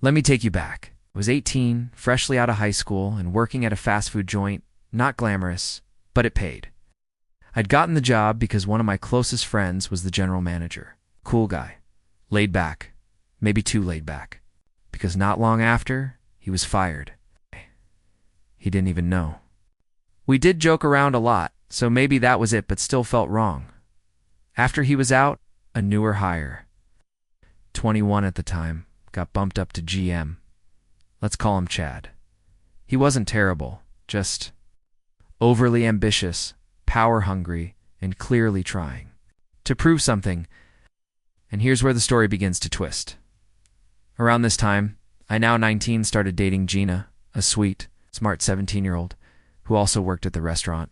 Let me take you back. I was 18, freshly out of high school, and working at a fast food joint. Not glamorous, but it paid. I'd gotten the job because one of my closest friends was the general manager. Cool guy. Laid back. Maybe too laid back. Because not long after, he was fired. He didn't even know. We did joke around a lot, so maybe that was it, but still felt wrong. After he was out, a newer hire. 21 at the time, got bumped up to GM. Let's call him Chad. He wasn't terrible, just overly ambitious, power-hungry, and clearly trying to prove something. And here's where the story begins to twist. Around this time, I, now 19, started dating Gina, a sweet, smart 17-year-old, who also worked at the restaurant.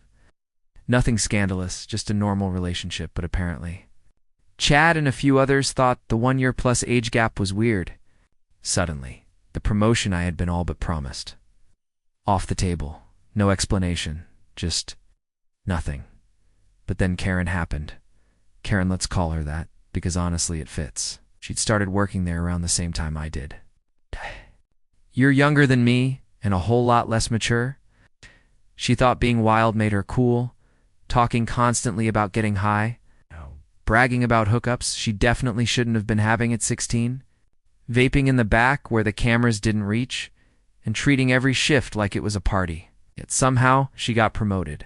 Nothing scandalous, just a normal relationship, but apparently Chad and a few others thought the 1-year-plus age gap was weird. Suddenly, the promotion I had been all but promised. Off the table. No explanation. Just nothing. But then Karen happened. Karen, let's call her that, because honestly it fits. She'd started working there around the same time I did. You're younger than me, and a whole lot less mature. She thought being wild made her cool, talking constantly about getting high, bragging about hookups she definitely shouldn't have been having at 16, vaping in the back where the cameras didn't reach, and treating every shift like it was a party. Yet somehow she got promoted.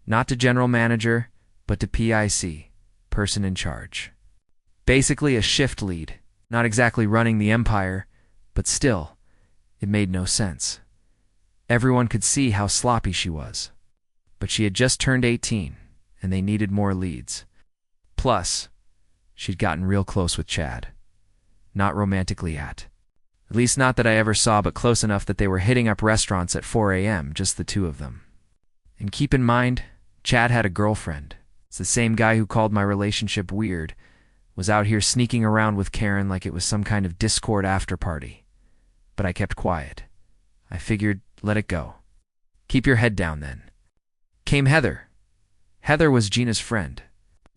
Not to general manager, but to PIC, person in charge. Basically a shift lead, not exactly running the empire, but still, it made no sense. Everyone could see how sloppy she was. But she had just turned 18, and they needed more leads. Plus, she'd gotten real close with Chad. Not romantically at least not that I ever saw, but close enough that they were hitting up restaurants at 4 a.m., just the two of them. And keep in mind, Chad had a girlfriend. It's the same guy who called my relationship weird, was out here sneaking around with Karen like it was some kind of Discord after-party. But I kept quiet. I figured, let it go. Keep your head down then. Came Heather. Heather was Gina's friend.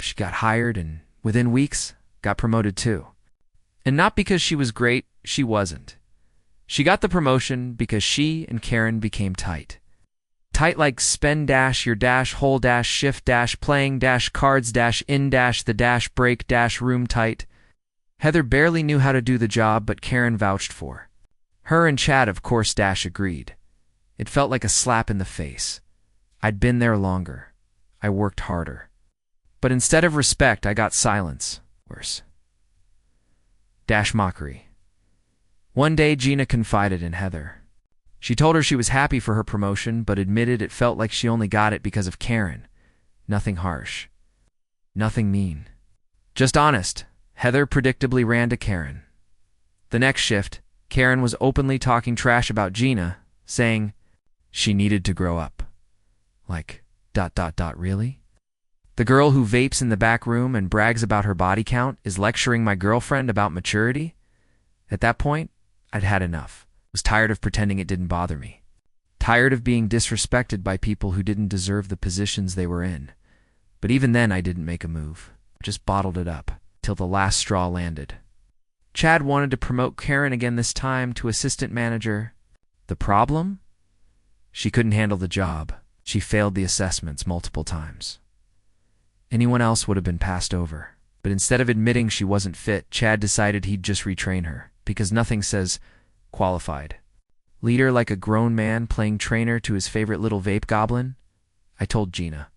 She got hired and, within weeks, got promoted too. And not because she was great, she wasn't. She got the promotion because she and Karen became tight. Tight like spend dash your dash whole dash shift dash playing dash cards dash in dash the dash break dash room tight. Heather barely knew how to do the job, but Karen vouched for her, and Chad of course dash agreed. It felt like a slap in the face. I'd been there longer. I worked harder. But instead of respect, I got silence. Worse. Dash mockery. One day, Gina confided in Heather. She told her she was happy for her promotion, but admitted it felt like she only got it because of Karen. Nothing harsh. Nothing mean. Just honest. Heather predictably ran to Karen. The next shift, Karen was openly talking trash about Gina, saying she needed to grow up. Like, ... really? The girl who vapes in the back room and brags about her body count is lecturing my girlfriend about maturity? At that point, I'd had enough. Was tired of pretending it didn't bother me. Tired of being disrespected by people who didn't deserve the positions they were in. But even then I didn't make a move. Just bottled it up, till the last straw landed. Chad wanted to promote Karen again, this time to assistant manager. The problem? She couldn't handle the job. She failed the assessments multiple times. Anyone else would have been passed over. But instead of admitting she wasn't fit, Chad decided he'd just retrain her, because nothing says qualified. Lead her like a grown man playing trainer to his favorite little vape goblin? I told Gina.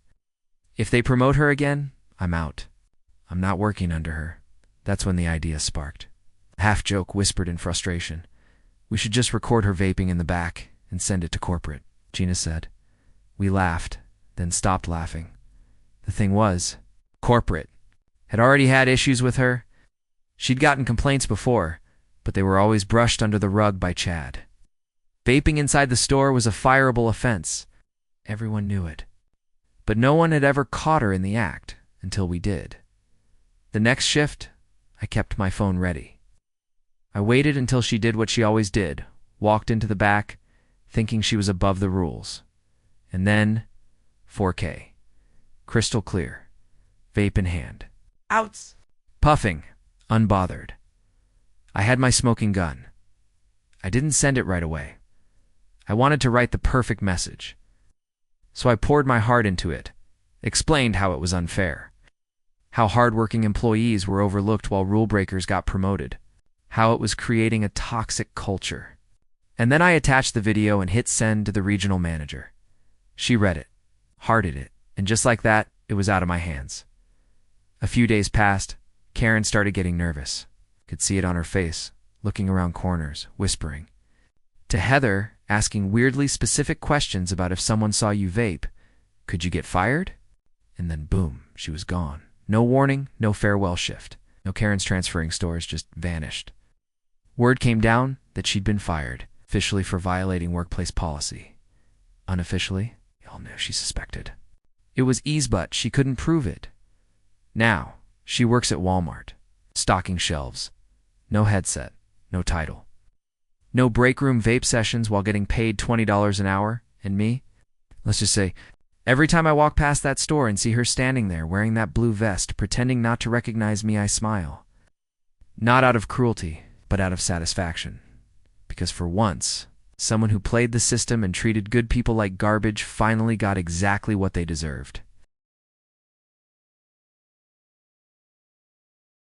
If they promote her again, I'm out. I'm not working under her. That's when the idea sparked. A half-joke whispered in frustration. We should just record her vaping in the back and send it to corporate, Gina said. We laughed, then stopped laughing. The thing was, corporate had already had issues with her. She'd gotten complaints before, but they were always brushed under the rug by Chad. Vaping inside the store was a fireable offense. Everyone knew it. But no one had ever caught her in the act, until we did. The next shift, I kept my phone ready. I waited until she did what she always did, walked into the back, thinking she was above the rules. And then, 4K. Crystal clear. Vape in hand. Outs! Puffing, unbothered. I had my smoking gun. I didn't send it right away. I wanted to write the perfect message. So I poured my heart into it, explained how it was unfair, how hardworking employees were overlooked while rule breakers got promoted, how it was creating a toxic culture. And then I attached the video and hit send to the regional manager. She read it, hearted it, and just like that, it was out of my hands. A few days passed. Karen started getting nervous. Could see it on her face, looking around corners, whispering. To Heather, asking weirdly specific questions about if someone saw you vape. Could you get fired? And then boom, she was gone. No warning, no farewell shift. No Karen's transferring stores, just vanished. Word came down that she'd been fired, officially for violating workplace policy. Unofficially, y'all knew she suspected. It was ease, but she couldn't prove it. Now, she works at Walmart, stocking shelves. No headset, no title. No break room vape sessions while getting paid $20 an hour. And me? Let's just say, every time I walk past that store and see her standing there wearing that blue vest, pretending not to recognize me, I smile. Not out of cruelty, but out of satisfaction. Because for once, someone who played the system and treated good people like garbage finally got exactly what they deserved.